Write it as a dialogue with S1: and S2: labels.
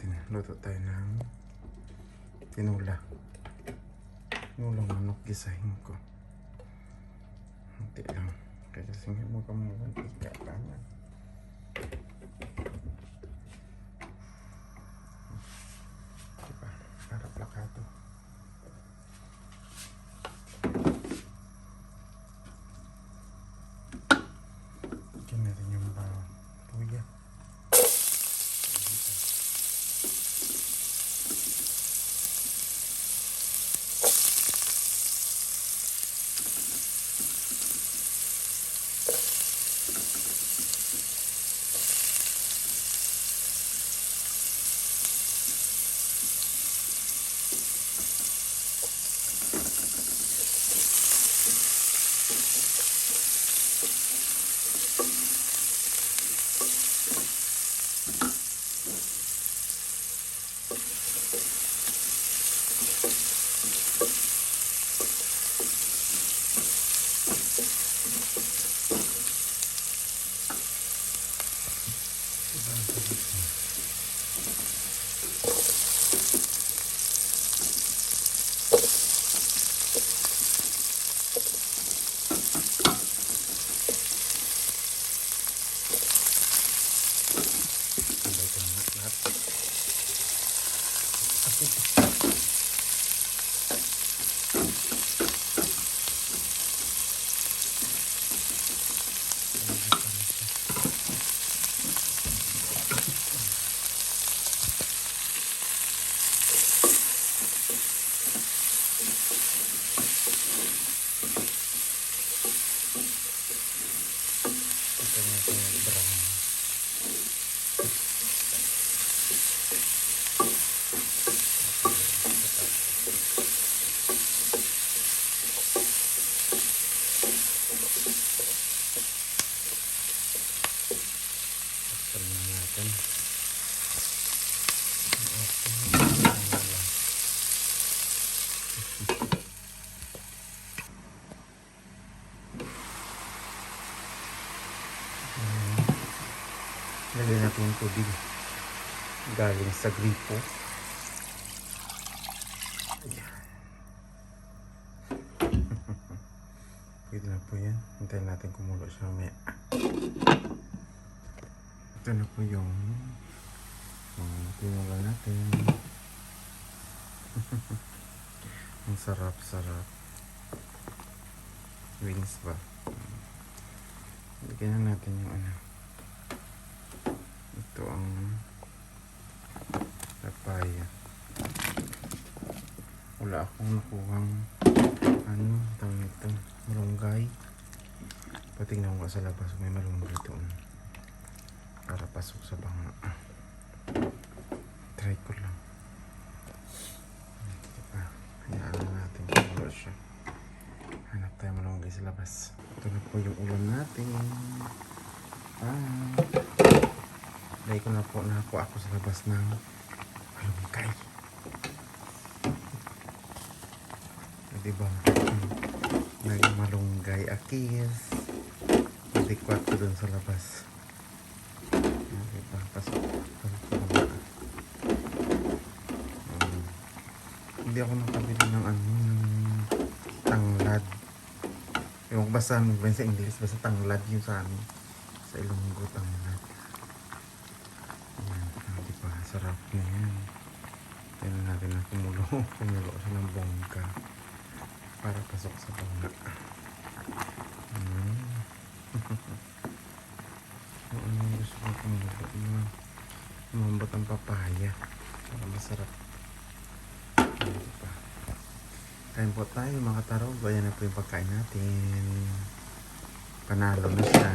S1: natin. Luto tayo ng tinula. Tinulang manok, gisahin ko. Hindi lang. Kaya kasi mo ka mga mantika. Tama. Diba? Para plakato. Lagyan natin yung luya. Lagyan natin yung tubig galing sa gripo. Pwede na po yan. Hintayin natin kumulo siya mamaya. Ito na po yung tinula natin. Ang sarap-sarap. Wings ba? Lagyan na natin yung ano. Ito ang papaya. Wala akong nakuhang ano, tawag ito, malunggay. Patingnan ko sa labas may malunggay doon para pasok sa banga. Try ko lang. Diba? Hayaan na natin kumulo siya. Hanap tayo malunggay sa labas. Ito na po yung ulam natin. Dahil ko na po nakuha ako sa labas ng malunggay. Diba? Naging malunggay akis. Hindi ko ako dun sa labas. Diba? Pasok sa mga. Hindi ako nakabili ng ano, ng tanglad. Yung basta ano ba sa English, basta tanglad yung sa amin. Sa Ilonggo, tanglad. Diba? Sarap na yan. Tignan natin na kumulo siya ng bongga para pasok sa bangga. Ano yung gusto ko kumulo? Umambot ang papaya para masarap. Diba? Kain po tayo mga tarog. Ayan na po yung pagkain natin. Panalo na siya.